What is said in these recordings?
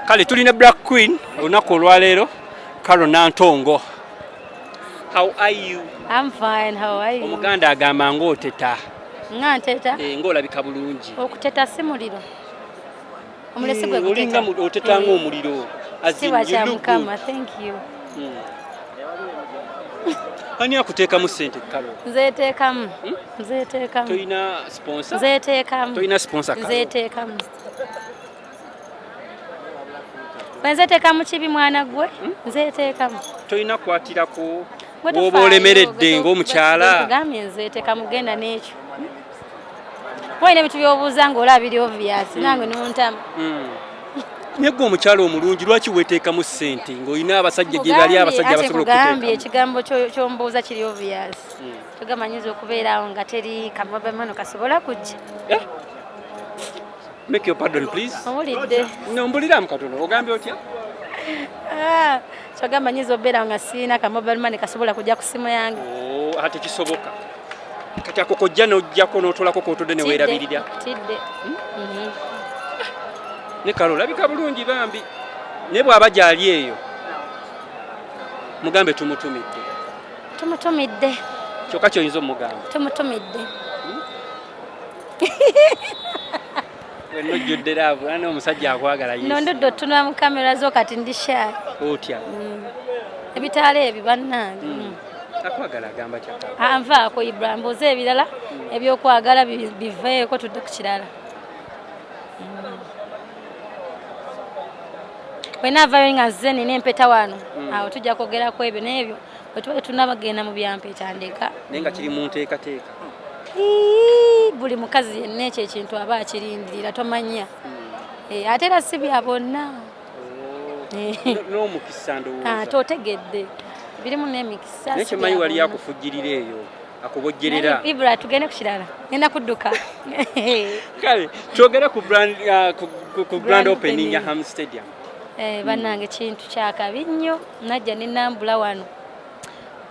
Kale tulina Black Queen olunaku olwaleero Carol Nantongo. How are you? I'm fine, how are you? Omuganda agamba ng'oteta. Nga nteta? Ng'olabika bulungi. Okuteta si muliro. Omulesi gwe guteta. Olinga oteta ng'omuliro. Siwa kya Mukama, thank you. Ani akuteekamu ssente Carol? Nzeeteekamu. Nzeeteekamu. Toyina sponsor? Nzeeteekamu. Toyina sponsor Carol? Nzeeteekamu. Nzeeteekamu kibi mwana gwe? Nzeeteekamu. Toyina kwatirako oba olemeredde ng'omukyala? Tugambye nzeeteekamu genda n'ekyo. Wayina ebintu by'obuuza ng'olaba biri obvious nange n'ontama. Naye gwe omukyala omulungi lwaki weeteekamu ssente ng'olina abasajja gye bali abasajja basobola okuteekamu? Kugambye ekigambo ky'ombuuza kiri obvious. Tugamba nnyinza okubeerawo nga teri kamabamano kasobola kujja. Make your pardon please. Owulidde? Nombuliramu katono ogambye otya? Kyogamba nnyinza okubeerawo nga sirina kamobile money kasobola kujja ku simu yange. Ate kisoboka. Kati ako kojja n'ojjako n'otolako k'otodde ne weerabirira. Tidde. Ne Carol olabika bulungi bambi. Ne bw'aba gy'ali eyo mugambe tumutumidde. Tumutumidde. Kyokka ky'oyinza omugamba. Tumutumidde. Wenojjodde laavu ana omusajja akwagala Yesu. Nondodde otunula mu kamera zo kati ndi shy. Otya? Ebitaala ebyo bannange. Akwagala agamba kyaka. Anvaako Ibrahim mbuuza ebirala ebyokwagala biveeko tudde ku kirala. Wenaavayo nga nze nina empeta wano awo tujja kwogerako ebyo n'ebyo bwe tuba tunabagenda mu byampeta ndeka. Naye nga kiri mu nteekateeka. Buli mukazi yenna ekyo ekintu aba akirindirira tomanya. Ate era si bya bonna. N'omukisa ndowooza. Totegedde birimu n'emikisa. Naye kimanyi wali akufujjirira eyo akubojjerera. Ibra tugende ku kirala ngenda kudduka. Kale twogere ku grand opening ya Ham Stadium. Bannange kintu kyakabi nnyo najja ninambula wano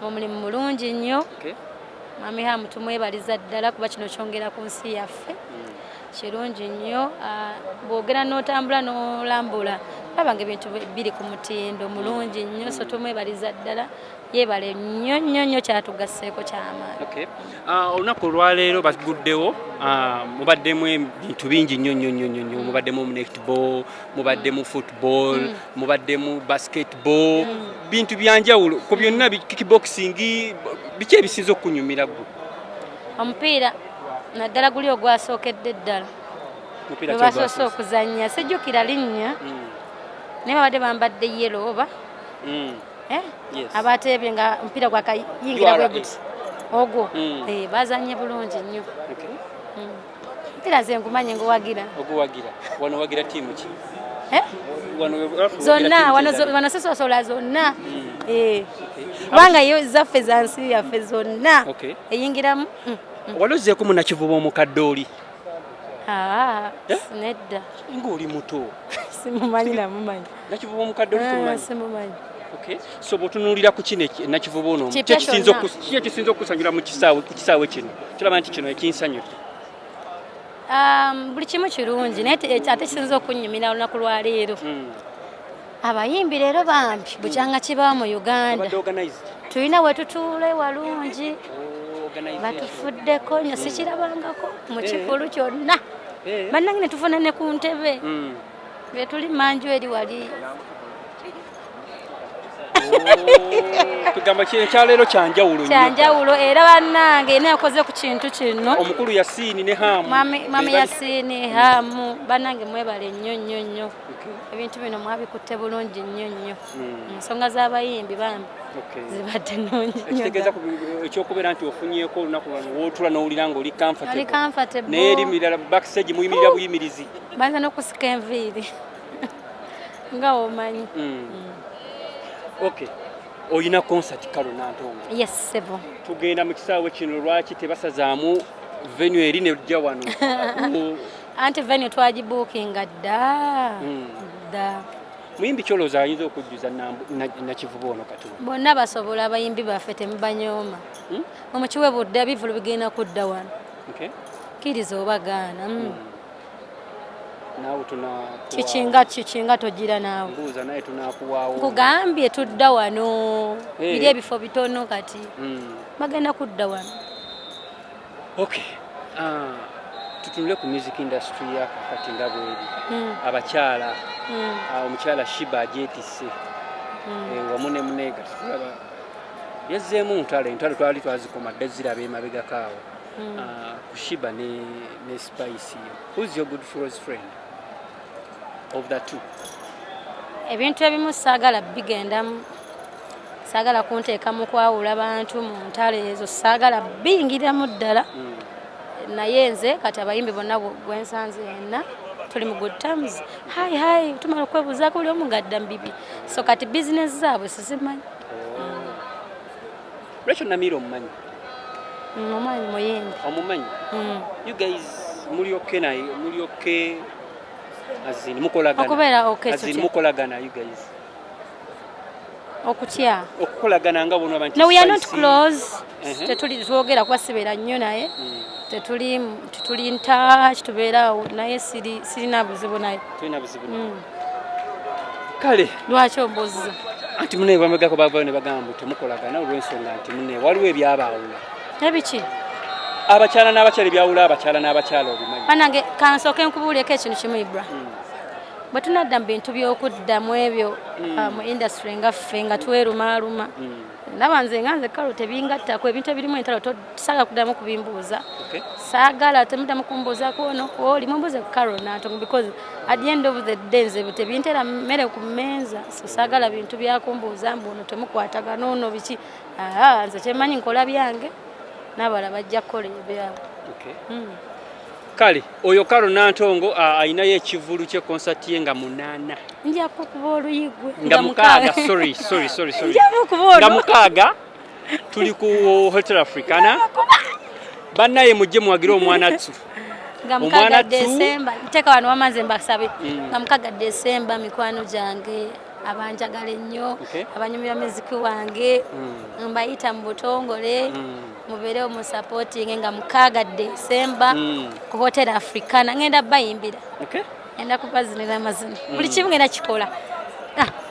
omulimu mulungi nnyo. Mami Hamu tumwebaliza ddala kuba kino kyongera ku nsi yaffe kirungi nnyo. Bwogera n'otambula n'olambula labanga ebintu biri ku mutindo mulungi nnyo so tumwebaliza ddala yeebale nnyo nnyo nnyo kyatugasseeko ky'amaanyi. Olunaku olwaleero baguddewo mubaddemu ebintu bingi nnyo nnyo nnyo nnyo mubaddemu netball mubaddemu football mubaddemu basketball bintu byanjawulo ku byonna kickboxing biki ebisinza okunyumira gwe? Omupiira naddala guli ogwasookedde ddala gwe basoose okuzannya sijjukira linnya naye babadde bambadde yellow oba abateebye nga omupiira gwakayingira bwe guti ogwo bazanye bulungi nnyo. Mpira nze ngumanye nguwagira. Oguwagira wano wagira tiimu ki? Zonna wano sisosola zonna kubanga yo zaffe za nsi yaffe zonna eyingiramu. Walozzeeko munakivuba omukadde oli? Nedda ng'oli muto. Simumanyi namumanyi. Nakivuba omukadde oli tumumanyi? Simumanyi. So bw'otunuulira ku kino nakivuba ono kiki ekisinza okusanyula ku kisaawe kino kiraba nti kino ekinsanyudde? Buli kimu kirungi naye ate kisinza okunnyumira olunaku lwaleero abayimbi leero bambi bukyanga kibawa mu Uganda tulina we tutuule walungi batufuddeko nnyo sikirabangako mu kikulu kyonna bannange ne tufuna ne ku ntebe be tuli manju eri wali. Kugamba kyaleero kyanjawulo nnyo. Kyanjawulo era bannange nayakoze ku kintu kino. Omukulu Yasiini ne Hamu. Mami Yasiini Hamu bannange mwebale nnyo nnyo nnyo. Ebintu bino mwabikutte bulungi nnyo nnyo. Ensonga z'abayimbi bambi zibadde nnungi nnyo. Ekitegeeza ekyokubeera nti ofunyeeko olunaku lwano wootula n'owulira ng'oli comfortable. Ali comfortable. Naye erimirira backstage muyimirira buyimirizi. Banza n'okusika enviiri nga omanyi. Okay. Oyina concert Carol Nantongo? Yes, sebo. Tugenda mu kisaawe kino lwaki tebasazaamu venue eri nejja wano? Anti venue twagibookinga dda. Muyimbi kyolooza ayinza okujjuza nakivuba ono kati? Bonna basobola abayimbi baffe temubanyooma. Omukiwe budde bivulu bigenda kudda wano. Kkiriza oba gaana. naawe kikinga togira naawe mbuuza naye tunakuwaawo nkugambye tudda wano biri ebifo bitono kati bagenda kudda wano. Okay. Tutunule ku music industry yakati nga bweri abakyala omukyala Shiba agyetisse wamu ne Munega tulaba yazzeemu entalo twali twazikoma dde ziraba emabegakaawo ku Shiba ne Spice. Who's your good close friend of the two? Ebintu ebimu saagala bigendamu, saagala kunteeka mu kwawula bantu mu ntalo ezo, saagala bingiramu ddala. Naye nze kati abayimbi bonna gwensanze yenna tuli mu good terms. Hai tumala okwebuuzaako buli omu ngadda mu bibi, so kati bizinesi zaabwe sizimanyi. Rachel Namiro omumanyi? Omumanyi muyimbi. Omumanyi? You guys mulyoke azini mukolagana. Okubeera okay azini mukolagana you guys. Okutya? Okukolagana nga bono abantu. No, we are not close. Tetuli twogera kwa sibeera nnyo naye. Tetuli in touch tubeera naye sirina buzibu naye. Tulina buzibu. Kale lwaki ombozza? Anti munne bamegako bava ne bagamba temukolagana olw'ensonga nti munne waliwo ebyabaawula. Ebiki? Abakyala n'abakyala ebyawula abakyala n'abakyala obimanyi. Banange kansooke nkubuuleko ekintu kimu Ibra. Bwe tunadda mu bintu by'okuddamu ebyo mu industry nga ffe nga twerumaaluma. Ndaba nze nga nze kalo tebingattako ebintu ebirimu entalo tosaaga kuddamu kubimbuuza. Saagala temuddamu kumbuuzaako ono oli mumbuuze ku Carol Nantongo because at the end of the day nze tebintera mmere ku mmeeza, so saagala bintu byakumbuuza mbu ono temukwatagana ono biki. Nze kyemmanyi nkola byange n'abalala bajja kukola ebyabwe. Kale oyo Carol Nantongo ayinayo ekivulu kye concert ye nga 8. Nja kukuba oluyigwe nga 6. Sorry. Nga 6 tuli ku Hotel Africana. Bannaye mujje muwagira omwana tsu. Nga 6 December nteka wano wamaze mbasabe. Nga 6 December mikwano gyange abanjagala ennyo abanyumira muziki wange mbayita mu butongole mubeere mu supporting nga 6 December ku Hotel Africana ngenda bayimbira. Enda kubazinira amazina buli kimu ngenda kikola.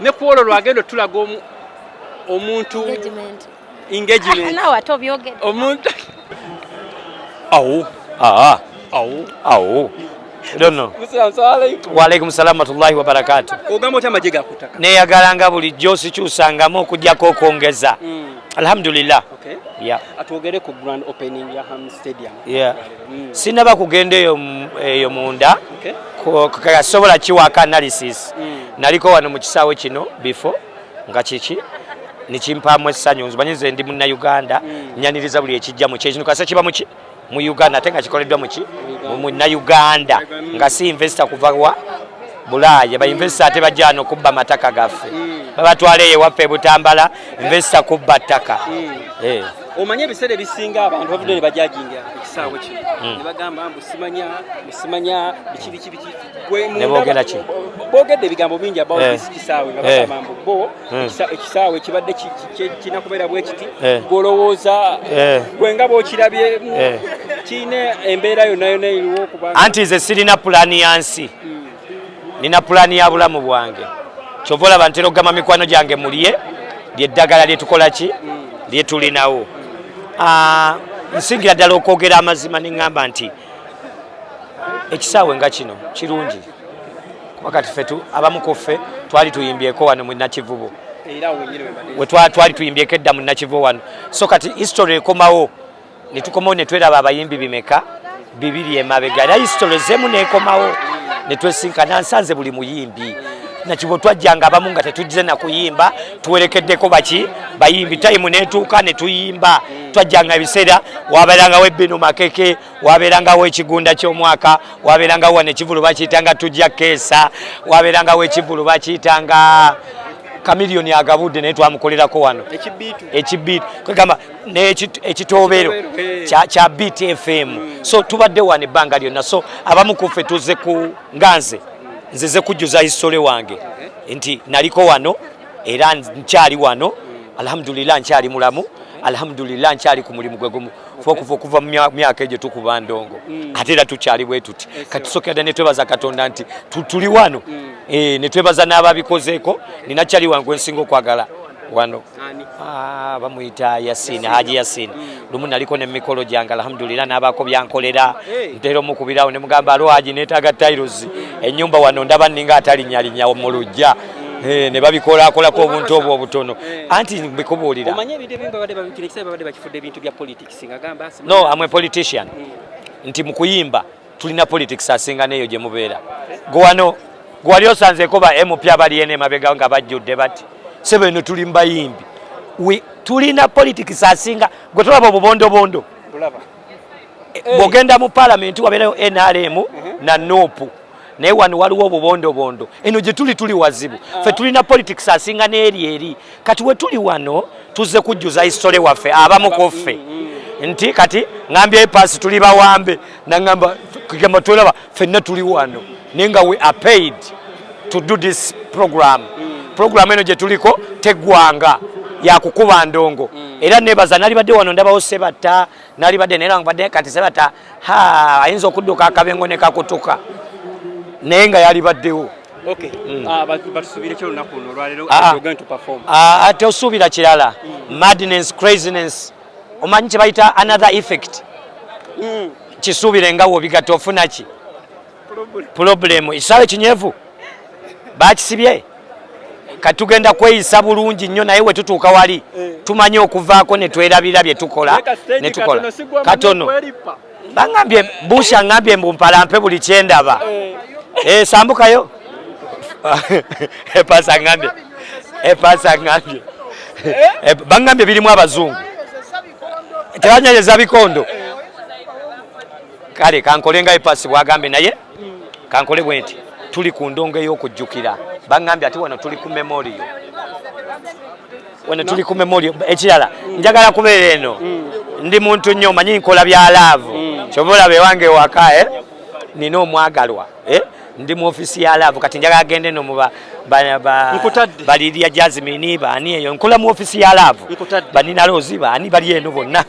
Ne kuolo lwagendo tulaga omuntu engagement nawe atobyogera omuntu Awo. Don't know. Wa alaikum salam wa rahmatullahi wa barakatuh. Ogamba otya amagye gakutaka? Neyagalanga bulijjo sikyusangamu okujjako okongeza. Alhamdulillah. Okay. Yeah. Atwogere ku grand opening ya Ham Stadium. Yeah. Sinaba kugenda eyo munda. Okay. Kasobola kiwaka analysis. Naliko wano mu kisaawe kino before nga kiki nikimpaamu essanyu nzimanyize ndi munna Uganda nyaniriza buli ekijja mu kyekino kasa kiba mu Uganda ate nga kikoleddwa munna Uganda nga si investor kuva wa Bulaaya ba investor ate bajja kubba mataka gaffe babatwala ewaffe Butambala investor kubba ttaka. Omanye ebiseera ebisinga abantu bavudde ne bajajinga ekisaawe kino ne bagamba mbu simanya biki ne boogera ki boogedde ebigambo bingi about kisaawe nga bagamba mbu bo ekisaawe kibadde kinakubeera bwe kiti golowooza gwe nga bw'okirabye kiine embeera yonna eriwo kubanga anti nze sirina pulaani ya nsi nina pulaani ya bulamu bwange kyova olaba ntera okugamba mikwano gyange mulye lyeddagala lyetukola ki lyetulinawo. Nsingira ddala okwogera amazima neŋŋamba nti ekisaawe nga kino kirungi kuba kati ffe abamu ku ffe twali tuyimbyeko wano mu Nakivubo twali tuyimbyeko edda mu Nakivubo wano, so kati history ekomawo netukomawo netweraba abayimbi bimeka 2 emabega era history zemu nekomawo netwesinkana nsanze buli muyimbi Nakivubo twajjanga abamu nga tetujjize na kuyimba tuwerekeddeko baki bayimbi time netuuka netuyimba twajjanga ebiseera wabeerangawo ebbino makeke wabeerangawo ekigunda ky'omwaka wabeerangawo wano ekivulu bakiyitanga tujja keesa wabeerangawo ekivulu bakiyitanga Kamiliyoni agabudde naye twamukolerako wano ekibiitu kwegamba ekitoobero kya Beat FM, so tubadde wano ebbanga lyonna, so abamu ku ffe tuzze ku nganze nzeze kujjuza history wange nti naliko wano era nkyali wano alhamdulillah nkyali mulamu alhamdulillah nkyali ku mulimu gwe gumu kuva mu myaka egyo tukuba ndongo ate era tukyali bwe tuti kati tusokera ne twebaza Katonda nti tuli wano ne twebaza n'ababikozeeko nina kyali wangu ensinga okwagala wano bamuyita Yasin Haji Yasin lumu naliko n'emikolo gyange alhamdulillah n'abaako byankolera ntera omukubirawo ne mugamba Haji neetaaga tiles ennyumba wano ndaba ninga atalinyalinya mu lujja ne babikolakolako obuntu obwo obutono anti mbikubuulira no I'm a politician nti mu kuyimba tulina politics asinga neyo gye mubeera gwano gwali osanzeeko ba MP abali ene mabega nga bajjudde bati sebe no tuli mbayimbi tulina politics asinga gwe tulaba obubondo bwogenda mu parliament wabeerayo NRM na NOP naye wano waliwo obubondo eno gye tuli wazibu ffe tulina politics asinga n'eri kati we tuli wano tuzze kujjuza history waffe abamuko ffe nti kati ngambye pass tuli bawambe nangamba kugamba tulaba ffenna tuli wano nenga we are paid to do this program eno gye tuliko teggwanga ya kukuba ndongo era nebaza nali badde wano ndabawo Sebata nali badde nera badde kati Sebata ayinza okudduka akabengo ne kakutuka nenga yali baddewo okay batusubire kyo lunaku luno lwalero going to perform ate osubira kirala madness craziness omanyi kye bayita another effect kisubire nga wobigatta ofuna ki problem isawe kinyevu bakisibye katugenda kweyisa bulungi nnyo naye we tutuuka wali tumanye okuvaako ne twerabira bye tukola katono bangambye busha ngambye mbumpalampe buli kyendaba sambukayo epasa ngambye bangambye birimu abazungu tebanyereza bikondo kale kankolenga epasi bwagambye naye kankole bwenti tuli ku ndongo ey'okujjukira bangambye ati wano tuli ku memorial ekirala njagala kubeera eno ndi muntu nnyo omanyi nkola bya laavu kyobola bewange waka nina omwagalwa ndi mu ofisi ya laavu kati njagala gende no mu balirya Jasmine bani eyo nkola mu ofisi ya laavu banina Rozi bani bali eno bonna